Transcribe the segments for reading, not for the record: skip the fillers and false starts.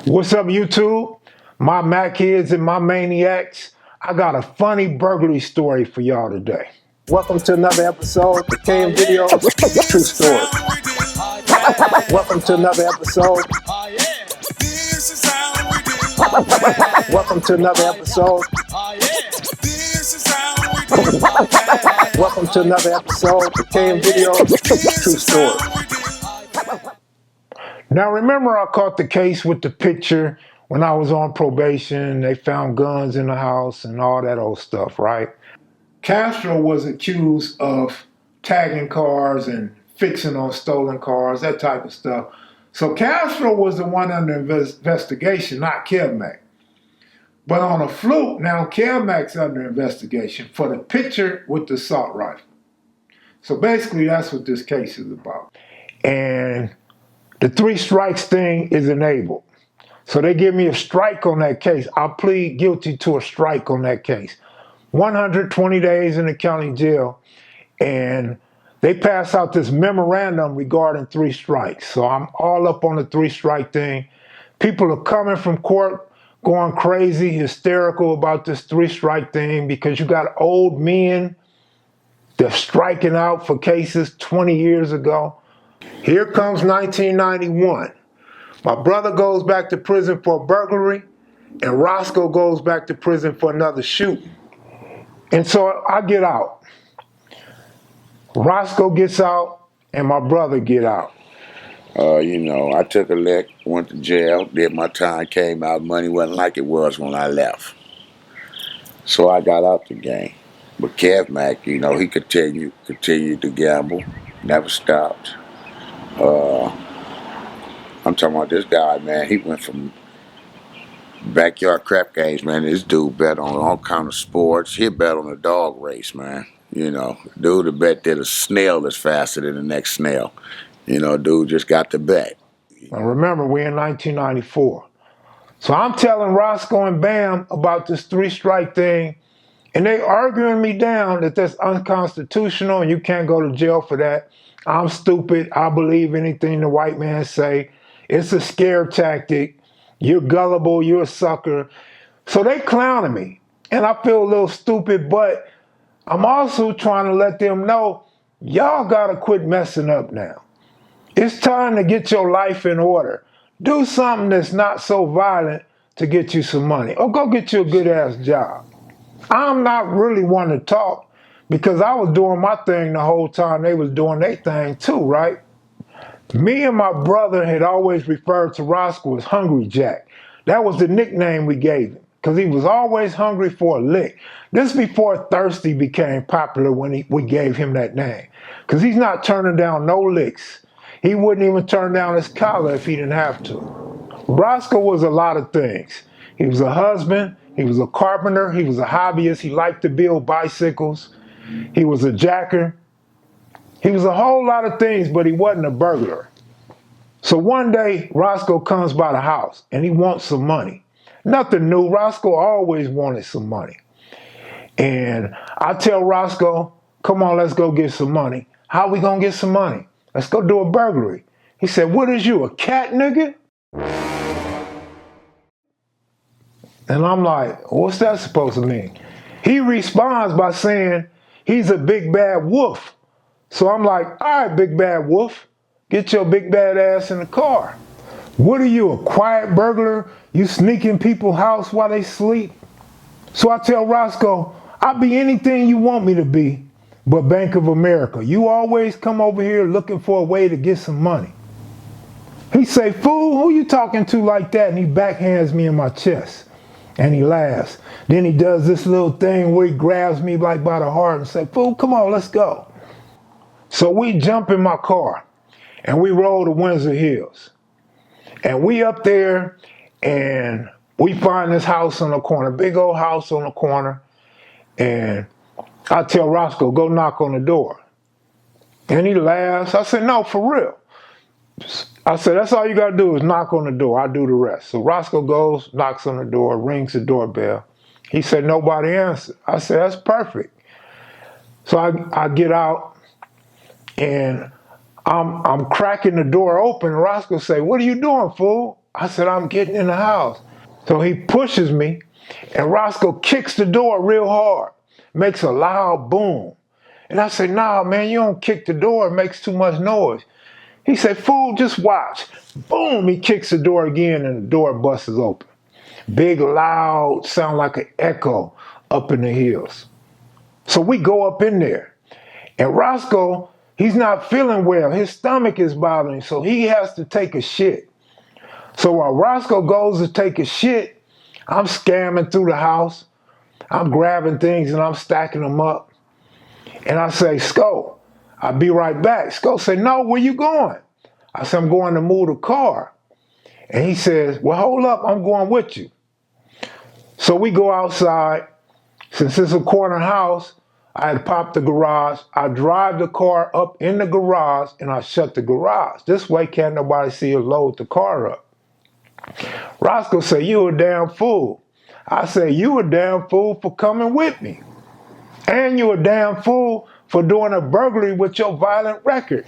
What's up, YouTube? My Mac kids and my maniacs. I got a funny burglary story for y'all today. Welcome to another episode of KM Videos, True Story. Welcome to another episode. Welcome to another episode. Welcome to another episode of KM Videos, True Story. Now remember I caught the case with the picture when I was on probation. They found guns in the house and all that old stuff, right? Castro was accused of tagging cars and fixing on stolen cars, that type of stuff. So Castro was the one under investigation, not Kev Mac. But on a fluke, now Kev Mac's under investigation for the picture with the assault rifle. So basically that's what this case is about. And the 3 strikes thing is enabled. So they give me a strike on that case. I'll plead guilty to a strike on that case. 120 days in the county jail, and they pass out this memorandum regarding 3 strikes. So I'm all up on the 3 strike thing. People are coming from court going crazy, hysterical about this 3 strike thing because you got old men that's striking out for cases 20 years ago. Here comes 1991. My brother goes back to prison for burglary, and Rosco goes back to prison for another shooting. And so I get out. Rosco gets out, and my brother get out. I took a lick, went to jail, did my time, came out. Money wasn't like it was when I left. So I got out the game. But Kev Mac, he continued to gamble, never stopped. I'm talking about this guy, man. He went from backyard crap games, man. This dude bet on all kind of sports. He bet on a dog race, man. Dude, the bet that a snail is faster than the next snail. Dude just got the bet. Now remember, we're in 1994. So I'm telling Rosco and Bam about this 3 strike thing, and they arguing me down that that's unconstitutional and you can't go to jail for that. I'm stupid. I believe anything the white man say. It's a scare tactic. You're gullible. You're a sucker. So they clowning me, and I feel a little stupid, but I'm also trying to let them know, y'all gotta quit messing up now. It's time to get your life in order. Do something that's not so violent to get you some money, or go get you a good ass job. I'm not really one to talk because I was doing my thing the whole time they was doing their thing too, right? Me and my brother had always referred to Rosco as Hungry Jack. That was the nickname we gave him because he was always hungry for a lick. This before Thirsty became popular when we gave him that name, because he's not turning down no licks. He wouldn't even turn down his collar if he didn't have to. Rosco was a lot of things. He was a husband, he was a carpenter, he was a hobbyist, he liked to build bicycles, he was a jacker. He was a whole lot of things, but he wasn't a burglar. So one day, Rosco comes by the house and he wants some money. Nothing new, Rosco always wanted some money. And I tell Rosco, come on, let's go get some money. How we gonna get some money? Let's go do a burglary. He said, what is you, a cat nigga? And I'm like, what's that supposed to mean? He responds by saying, he's a big bad wolf. So I'm like, all right, big bad wolf, get your big bad ass in the car. What are you, a quiet burglar? You sneak in people's house while they sleep? So I tell Rosco, I'll be anything you want me to be, but Bank of America. You always come over here looking for a way to get some money. He say, fool, who you talking to like that? And he backhands me in my chest. And he laughs. Then he does this little thing where he grabs me like by the heart and say, fool, come on, let's go. So we jump in my car and we roll to Windsor Hills. And we up there and we find this house on the corner, big old house on the corner. And I tell Rosco, go knock on the door. And he laughs. I said, no, for real. I said, that's all you gotta do is knock on the door. I'll do the rest. So Rosco goes, knocks on the door, rings the doorbell. He said, nobody answered. I said, that's perfect. So I get out and I'm cracking the door open. Rosco say, what are you doing, fool? I said, I'm getting in the house. So he pushes me, and Rosco kicks the door real hard, makes a loud boom. And I said, nah, man, you don't kick the door, it makes too much noise. He said, fool, just watch. Boom, he kicks the door again, and the door busts open. Big, loud, sound like an echo up in the hills. So we go up in there, and Rosco, he's not feeling well. His stomach is bothering him, so he has to take a shit. So while Rosco goes to take a shit, I'm scamming through the house. I'm grabbing things and I'm stacking them up. And I say, Sco, I'll be right back. Sco said, no, where you going? I said, I'm going to move the car. And he says, well, hold up, I'm going with you. So we go outside. Since it's a corner house, I had popped the garage. I drive the car up in the garage and I shut the garage. This way can't nobody see us load the car up. Rosco said, you a damn fool. I said, you a damn fool for coming with me. And you a damn fool for doing a burglary with your violent record.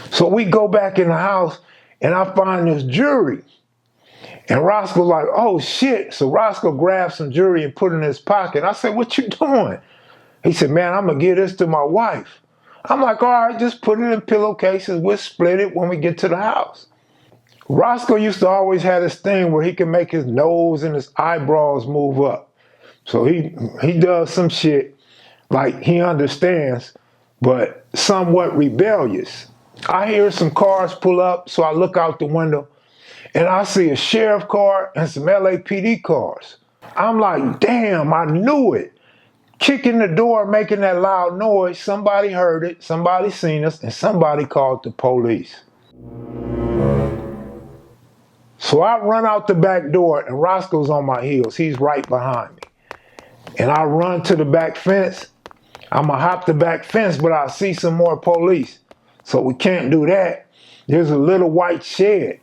So we go back in the house and I find this jewelry. And Roscoe's like, oh shit. So Rosco grabs some jewelry and put it in his pocket. I said, what you doing? He said, man, I'm gonna give this to my wife. I'm like, all right, just put it in pillowcases. We'll split it when we get to the house. Rosco used to always have this thing where he can make his nose and his eyebrows move up. So he does some shit like he understands, but somewhat rebellious. I hear some cars pull up, so I look out the window and I see a sheriff car and some LAPD cars. I'm like, damn, I knew it. Kicking the door, making that loud noise, somebody heard it, somebody seen us, and somebody called the police. So I run out the back door and Roscoe's on my heels. He's right behind me. And I run to the back fence. I'm gonna hop the back fence, but I see some more police. So we can't do that. There's a little white shed.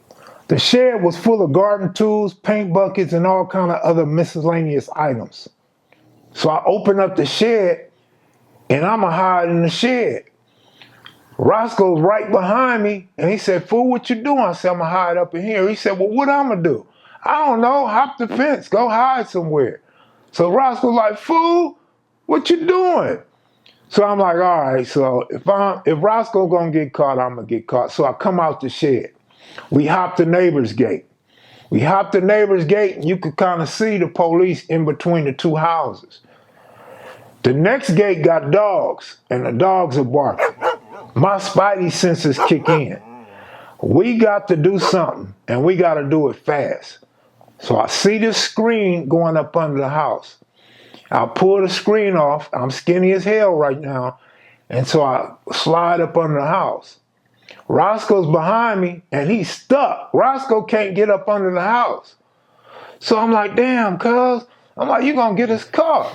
The shed was full of garden tools, paint buckets, and all kind of other miscellaneous items. So I open up the shed and I'm gonna hide in the shed. Roscoe's right behind me, and he said, fool, what you doing? I said, I'm gonna hide up in here. He said, well, what I'm gonna do? I don't know, hop the fence, go hide somewhere. So Roscoe's like, fool, what you doing? So I'm like, all right, so if Roscoe gonna get caught, I'm gonna get caught. So I come out the shed. We hop the neighbor's gate. We hop the neighbor's gate, and you could kind of see the police in between the two houses. The next gate got dogs, and the dogs are barking. My spidey senses kick in. We got to do something, and we got to do it fast. So I see this screen going up under the house. I pull the screen off. I'm skinny as hell right now. And so I slide up under the house. Roscoe's behind me, and he's stuck. Rosco can't get up under the house. So I'm like, damn, cuz. I'm like, you gonna get us caught.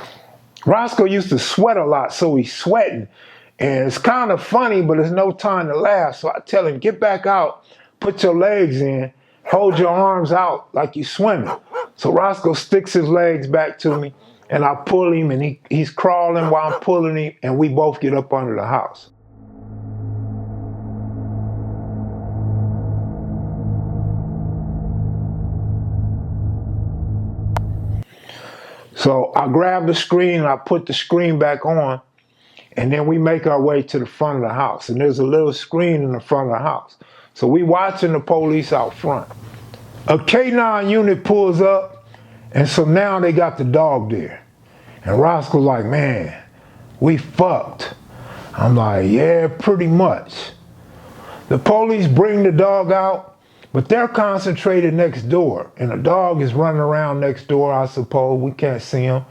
Rosco used to sweat a lot, so he's sweating. And it's kind of funny, but there's no time to laugh. So I tell him, get back out, put your legs in, hold your arms out like you're swimming. So Rosco sticks his legs back to me, and I pull him, and he's crawling while I'm pulling him, and we both get up under the house. So I grab the screen, and I put the screen back on, and then we make our way to the front of the house. And there's a little screen in the front of the house. So we watching the police out front. A K9 unit pulls up, and so now they got the dog there. And Roscoe's like, man, we fucked. I'm like, yeah, pretty much. The police bring the dog out, but they're concentrated next door. And the dog is running around next door, I suppose. We can't see him.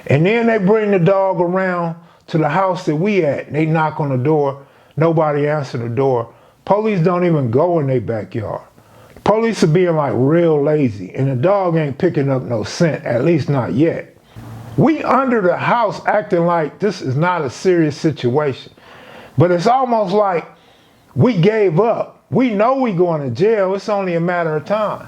And then they bring the dog around to the house that we at. They knock on the door. Nobody answer the door. Police don't even go in their backyard. Police are being like real lazy, and the dog ain't picking up no scent, at least not yet. We under the house acting like this is not a serious situation. But it's almost like we gave up. We know we going to jail. It's only a matter of time.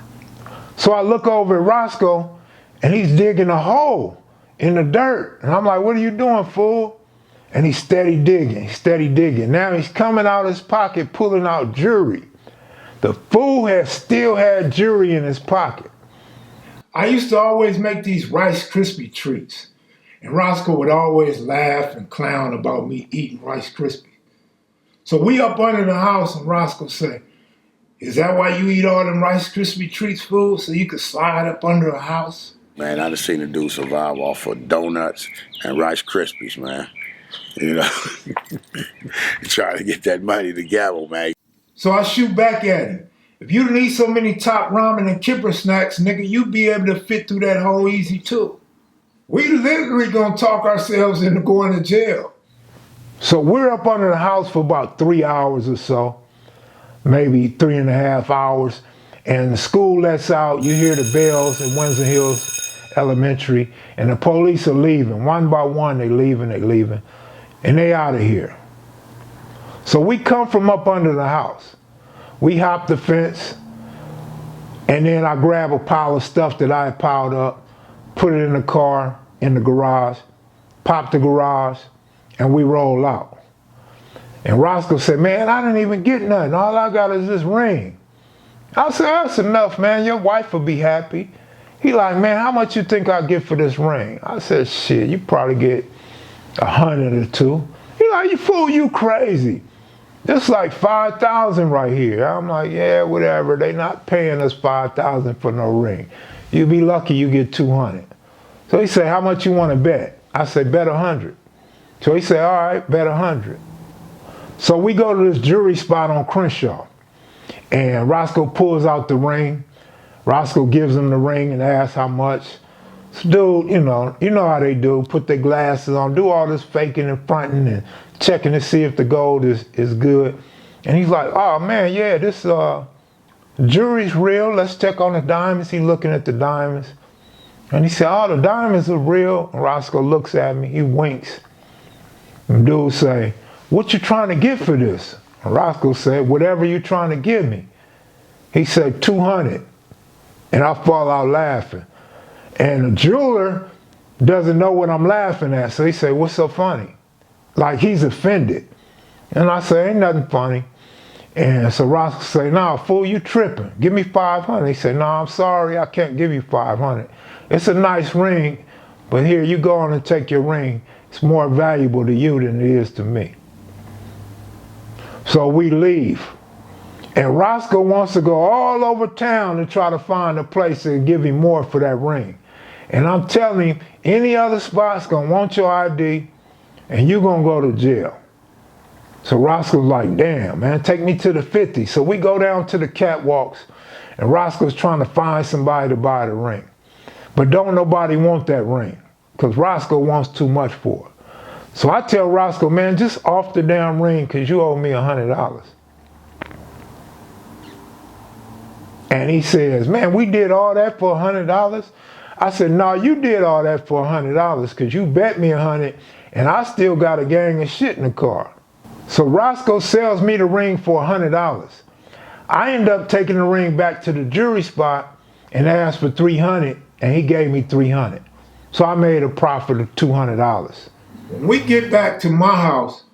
So I look over at Rosco, and he's digging a hole in the dirt. And I'm like, what are you doing, fool? And he's steady digging, steady digging. Now he's coming out of his pocket, pulling out jewelry. The fool had still had jewelry in his pocket. I used to always make these Rice Krispie treats, and Rosco would always laugh and clown about me eating Rice Krispies. So we up under the house, and Rosco say, "Is that why you eat all them Rice Krispie treats, fool? So you could slide up under a house?" Man, I done seen a dude survive off of donuts and Rice Krispies, man. You know, trying to get that money together, man. So I shoot back at him. "If you didn't eat so many Top Ramen and Kipper snacks, nigga, you'd be able to fit through that hole easy too. We literally gonna talk ourselves into going to jail." So we're up under the house for about 3 hours or so, maybe 3.5 hours, and the school lets out. You hear the bells at Windsor Hills Elementary, and the police are leaving. One by one, they leaving, and they out of here. So we come from up under the house. We hop the fence, and then I grab a pile of stuff that I had piled up, put it in the car, in the garage, pop the garage, and we roll out. And Rosco said, "Man, I didn't even get nothing. All I got is this ring." I said, "That's enough, man. Your wife will be happy." He like, "Man, how much you think I get for this ring?" I said, "Shit, you probably get 100 or two." He like, "You fool, you crazy. This like 5,000 right here." I'm like, "Yeah, whatever. They not paying us 5,000 for no ring. You be lucky you get 200. So he said, "How much you want to bet?" I said, "Bet 100. So he said, "All right, bet 100. So we go to this jewelry spot on Crenshaw, and Rosco pulls out the ring. Rosco gives him the ring and asks how much. So dude, you know how they do, put their glasses on, do all this faking and fronting and checking to see if the gold is good. And he's like, "Oh man, yeah, this jewelry's real. Let's check on the diamonds." He's looking at the diamonds. And he said, "Oh, the diamonds are real." And Rosco looks at me, he winks. And dude say, "What you trying to get for this?" And Rosco said, "Whatever you trying to give me." He said, 200. And I fall out laughing. And the jeweler doesn't know what I'm laughing at. So he said, "What's so funny?" Like he's offended. And I say, "Ain't nothing funny." And so Rosco say, "Nah, fool, you tripping. Give me 500. He said, "No, I'm sorry, I can't give you 500. It's a nice ring, but here, you go on and take your ring. It's more valuable to you than it is to me." So we leave. And Rosco wants to go all over town to try to find a place to give him more for that ring. And I'm telling him, any other spot's gonna want your ID and you're gonna go to jail. So Roscoe's like, "Damn, man, take me to the 50. So we go down to the catwalks, and Roscoe's trying to find somebody to buy the ring. But don't nobody want that ring, because Rosco wants too much for it. So I tell Rosco, "Man, just off the damn ring, because you owe me $100. And he says, "Man, we did all that for $100? I said, "No, you did all that for $100 because you bet me 100 and I still got a gang of shit in the car." So Rosco sells me the ring for $100. I end up taking the ring back to the jewelry spot and asked for 300, and he gave me 300. So I made a profit of $200. When we get back to my house,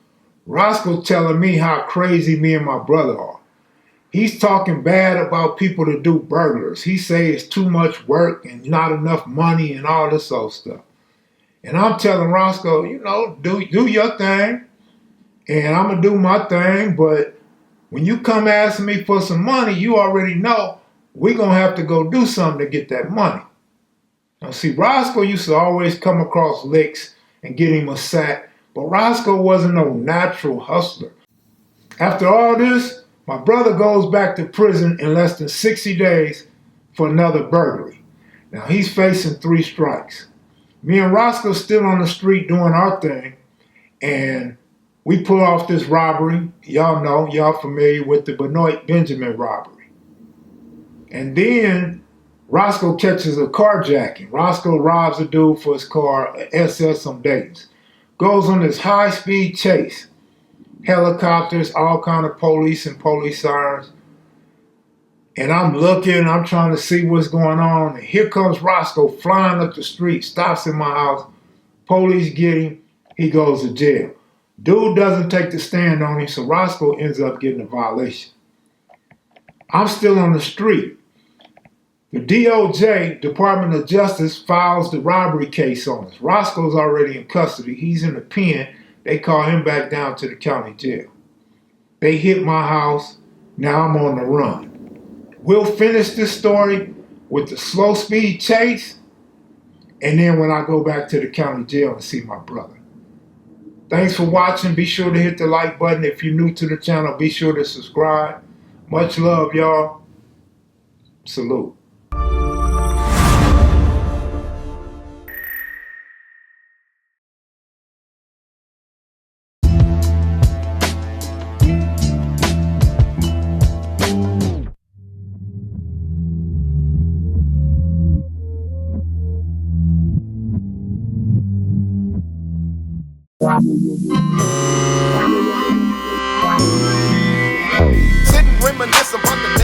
Roscoe's telling me how crazy me and my brother are. He's talking bad about people that do burglars. He say it's too much work and not enough money and all this old stuff. And I'm telling Rosco, do your thing, and I'm gonna do my thing, but when you come asking me for some money, you already know we're gonna have to go do something to get that money. Now see, Rosco used to always come across licks and get him a sack, but Rosco wasn't no natural hustler. After all this, my brother goes back to prison in less than 60 days for another burglary. Now he's facing 3 strikes. Me and Rosco still on the street doing our thing, and we pull off this robbery. Y'all familiar with the Benoit Benjamin robbery. And then Rosco catches a carjacking. Rosco robs a dude for his car, an SS on Dayton's. Goes on this high-speed chase. Helicopters, all kind of police and police sirens. And I'm looking, I'm trying to see what's going on. And here comes Rosco flying up the street, stops in my house. Police get him, he goes to jail. Dude doesn't take the stand on him, so Rosco ends up getting a violation. I'm still on the street. The DOJ, Department of Justice, files the robbery case on us. Roscoe's already in custody. He's in the pen. They call him back down to the county jail. They hit my house. Now I'm on the run. We'll finish this story with the slow speed chase, and then when I go back to the county jail and see my brother. Thanks for watching. Be sure to hit the like button. If you're new to the channel, be sure to subscribe. Much love, y'all. Salute. Sitting reminiscing about the